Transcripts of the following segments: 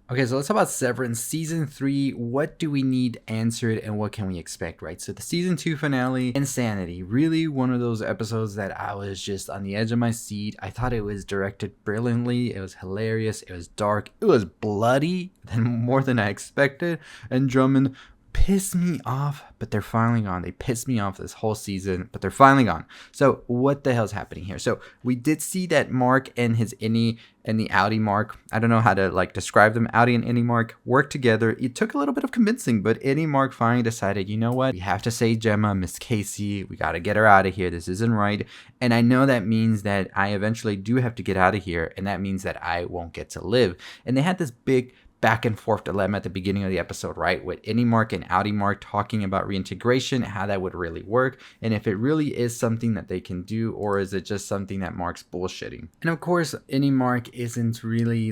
Okay, so let's talk about Severance Season 3. What do we need answered and what can we expect, right? So the Season 2 finale, Insanity. Really one of those episodes that I was just on the edge of my seat. I thought it was directed brilliantly. It was hilarious. It was dark. It was bloody, more than I expected. And Drummond pissed me off, but they're finally gone. They pissed me off this whole season, but they're finally gone. So what the hell's happening here? So we did see that Mark and his innie and the Audi Mark, I don't know how to describe them, Audi and innie Mark worked together. It took a little bit of convincing, but innie Mark finally decided, you know what? We have to save Gemma, Miss Casey. We got to get her out of here. This isn't right. And I know that means that I eventually do have to get out of here, and that means that I won't get to live. And they had this big back and forth dilemma at the beginning of the episode, right? With innie Mark and Audi Mark talking about reintegration, how that would really work, and if it really is something that they can do, or is it just something that Mark's bullshitting? And of course, innie Mark isn't really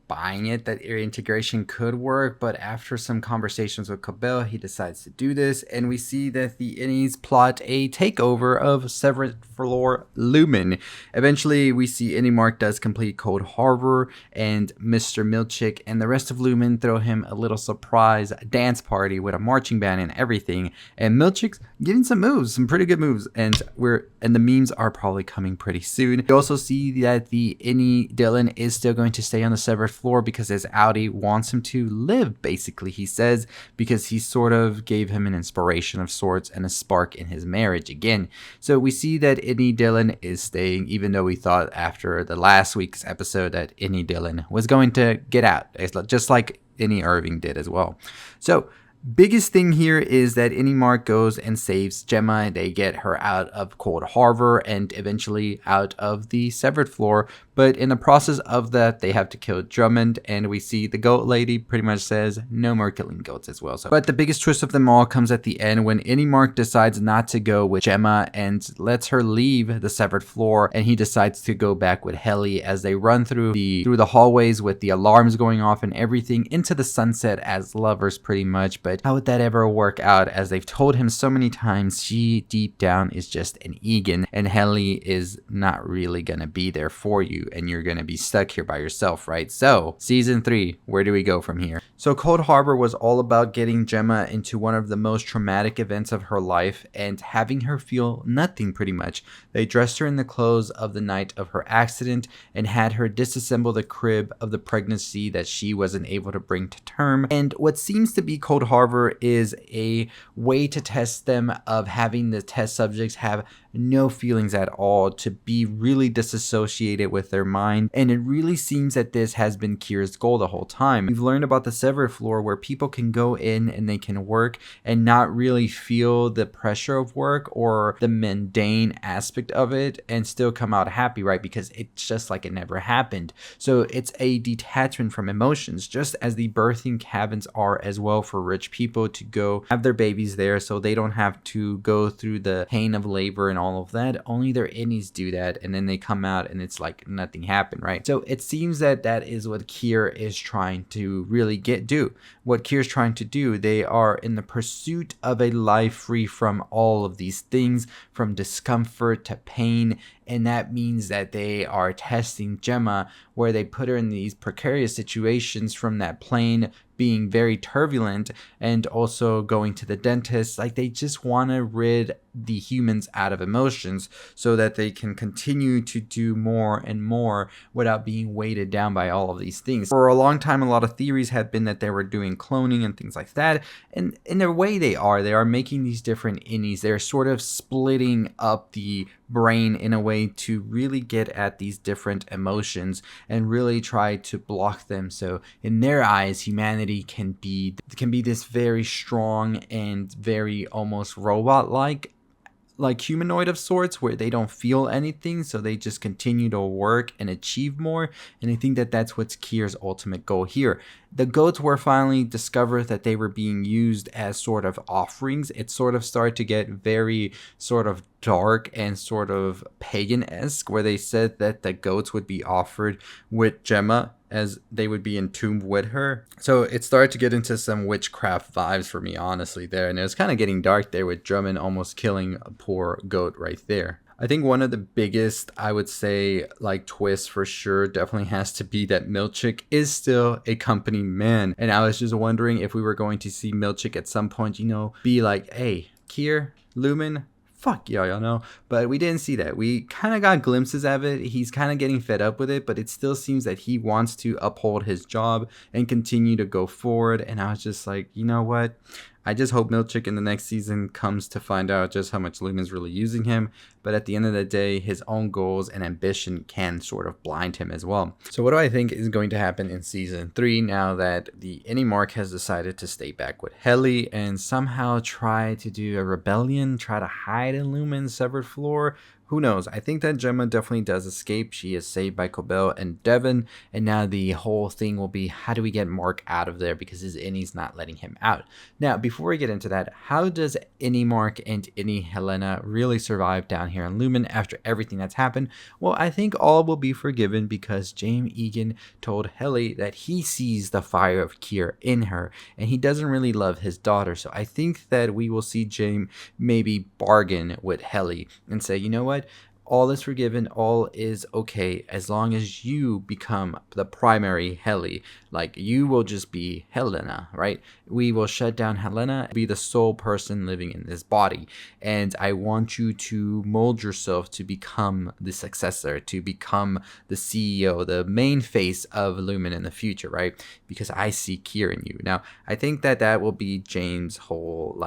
buying it that reintegration could work, but after some conversations with Cabell, he decides to do this, and we see that the innies plot a takeover of Severance floor Lumon. Eventually, we see innie Mark does complete Cold Harbor, and Mr. Milchick and the rest of Lumon throw him a little surprise dance party with a marching band and everything, and Milchick's getting some moves, some pretty good moves, and the memes are probably coming pretty soon. We also see that the innie Dylan is still going to stay on the Severed floor because his Audi wants him to live, basically, he says, because he sort of gave him an inspiration of sorts and a spark in his marriage again. So we see that innie Dylan is staying, even though we thought after the last week's episode that innie Dylan was going to get out, just like innie Irving did as well. So biggest thing here is that innie Mark goes and saves Gemma. They get her out of Cold Harbor and eventually out of the Severed floor. But in the process of that, they have to kill Drummond, and we see the goat lady pretty much says no more killing goats as well. But the biggest twist of them all comes at the end when innie Mark decides not to go with Gemma and lets her leave the Severed floor, and he decides to go back with Helly as they run through the hallways with the alarms going off and everything into the sunset as lovers pretty much. But how would that ever work out, as they've told him so many times she deep down is just an Egan, and Helly is not really gonna be there for you, and you're gonna be stuck here by yourself, right? So season 3, where do we go from here? So Cold Harbor was all about getting Gemma into one of the most traumatic events of her life and having her feel nothing pretty much. They dressed her in the clothes of the night of her accident and had her disassemble the crib of the pregnancy that she wasn't able to bring to term. And what seems to be Cold Harbor is a way to test them of having the test subjects have no feelings at all, to be really disassociated with their mind. And it really seems that this has been Kier's goal the whole time. We've learned about the Severed floor where people can go in and they can work and not really feel the pressure of work or the mundane aspect of it and still come out happy, right? Because it's just like it never happened. So it's a detachment from emotions, just as the birthing cabins are as well, for rich people to go have their babies there so they don't have to go through the pain of labor and all of that. Only their innies do that, and then they come out and it's like nothing happened, right? So it seems that that is what Kier is trying to really do. What Kier's trying to do, they are in the pursuit of a life free from all of these things, from discomfort to pain, and that means that they are testing Gemma, where they put her in these precarious situations, from that plane being very turbulent and also going to the dentist. Like, they just want to rid the humans out of emotions so that they can continue to do more and more without being weighted down by all of these things. For a long time, a lot of theories have been that they were doing cloning and things like that, and in a way they are making these different innies. They're sort of splitting up the brain in a way to really get at these different emotions and really try to block them, so in their eyes humanity can be this very strong and very almost robot like humanoid of sorts, where they don't feel anything, so they just continue to work and achieve more. And I think that that's what's Kier's ultimate goal here. The goats were finally discovered that they were being used as sort of offerings. It sort of started to get very sort of dark and sort of pagan-esque, where they said that the goats would be offered with Gemma as they would be entombed with her. So it started to get into some witchcraft vibes for me, honestly, there. And it was kind of getting dark there with Drummond almost killing a poor goat right there. I think one of the biggest, I would say, like twists for sure definitely has to be that Milchick is still a company man. And I was just wondering if we were going to see Milchick at some point, be like, hey, Kier, Lumon, fuck y'all know. But we didn't see that. We kind of got glimpses of it. He's kind of getting fed up with it, but it still seems that he wants to uphold his job and continue to go forward. And I was just like, you know what? I just hope Milchick in the next season comes to find out just how much Lumon's really using him. But at the end of the day, his own goals and ambition can sort of blind him as well. So what do I think is going to happen in season 3 now that the Any Mark has decided to stay back with Helly and somehow try to do a rebellion, try to hide in Lumon's severed floor? Who knows? I think that Gemma definitely does escape. She is saved by Cobell and Devon. And now the whole thing will be, how do we get Mark out of there? Because his Innie's not letting him out. Now, before we get into that, how does Any Mark and Any Helena really survive down here in Lumon after everything that's happened? Well, I think all will be forgiven because James Egan told Helly that he sees the fire of Kier in her. And he doesn't really love his daughter. So I think that we will see James maybe bargain with Helly and say, you know what? All is forgiven, all is okay, as long as you become the primary Helly. Like, you will just be Helena, right? We will shut down Helena, be the sole person living in this body. And I want you to mold yourself to become the successor, to become the CEO, the main face of Lumon in the future, right? Because I see Kier in you. Now, I think that will be James' whole,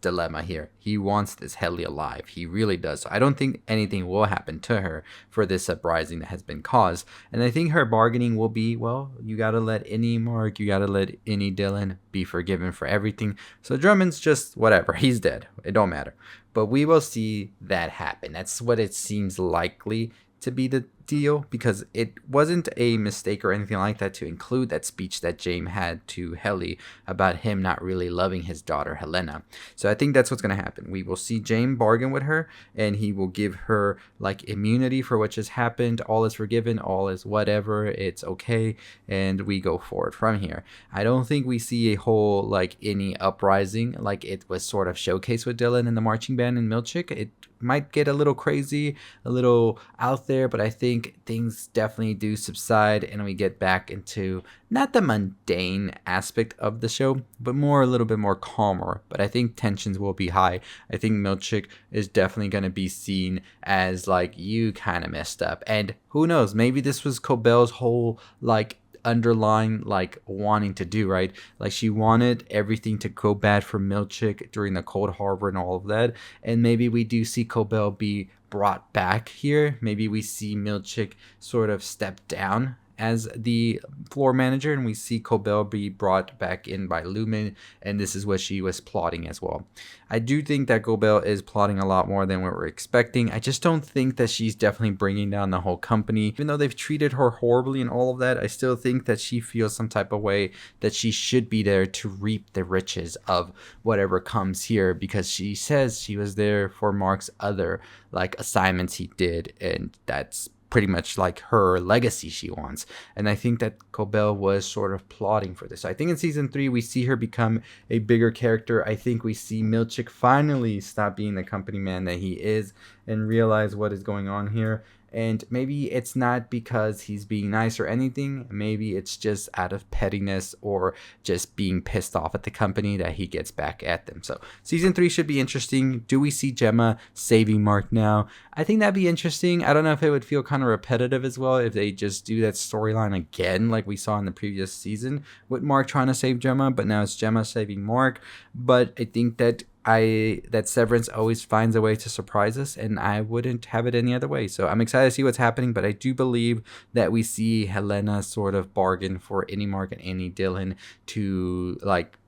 dilemma here. He wants this Helly alive. He really does. So I don't think anything will happen to her for this uprising that has been caused. And I think her bargaining will be, well, you gotta let Any Mark, you gotta let Any Dylan be forgiven for everything. So Drummond's just whatever. He's dead. It don't matter. But we will see that happen. That's what it seems likely to be the deal, because it wasn't a mistake or anything like that to include that speech that James had to Helly about him not really loving his daughter Helena. So I think that's what's going to happen. We will see James bargain with her, and he will give her immunity for what just happened. All is forgiven, all is whatever, it's okay, and we go forward from here. I don't think we see a whole Any uprising like it was sort of showcased with Dylan and the marching band and Milchick. It might get a little crazy, a little out there, but I think things definitely do subside and we get back into not the mundane aspect of the show, but a little bit more calmer. But I think tensions will be high. I think Milchick is definitely going to be seen as you kind of messed up. And who knows, maybe this was Cobell's whole underlying wanting to do, right? She wanted everything to go bad for Milchick during the Cold Harbor and all of that. And maybe we do see Cobell be brought back here. Maybe we see Milchick sort of step down as the floor manager, and we see Cobell be brought back in by Lumon, and this is what she was plotting as well. I do think that Cobell is plotting a lot more than what we're expecting. I just don't think that she's definitely bringing down the whole company. Even though they've treated her horribly and all of that, I still think that she feels some type of way that she should be there to reap the riches of whatever comes here, because she says she was there for Mark's other assignments he did, and that's pretty much her legacy she wants. And I think that Cobell was sort of plotting for this. So I think in season 3 we see her become a bigger character. I think we see Milchick finally stop being the company man that he is and realize what is going on here. And maybe it's not because he's being nice or anything. Maybe it's just out of pettiness or just being pissed off at the company that he gets back at them. So season 3 should be interesting. Do we see Gemma saving Mark now? I think that'd be interesting. I don't know if it would feel kind of repetitive as well if they just do that storyline again like we saw in the previous season with Mark trying to save Gemma, but now it's Gemma saving Mark. But I think that Severance always finds a way to surprise us, and I wouldn't have it any other way. So I'm excited to see what's happening, but I do believe that we see Helena sort of bargain for Any Mark and Any Dylan to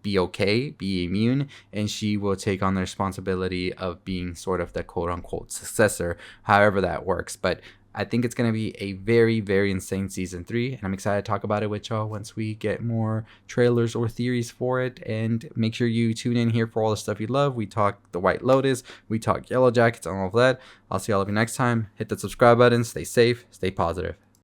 be okay, be immune, and she will take on the responsibility of being sort of the quote unquote successor, however that works. But I think it's going to be a very, very insane season 3, and I'm excited to talk about it with y'all once we get more trailers or theories for it. And make sure you tune in here for all the stuff you love. We talk The White Lotus, we talk Yellow Jackets, and all of that. I'll see all of you next time. Hit that subscribe button, stay safe, stay positive.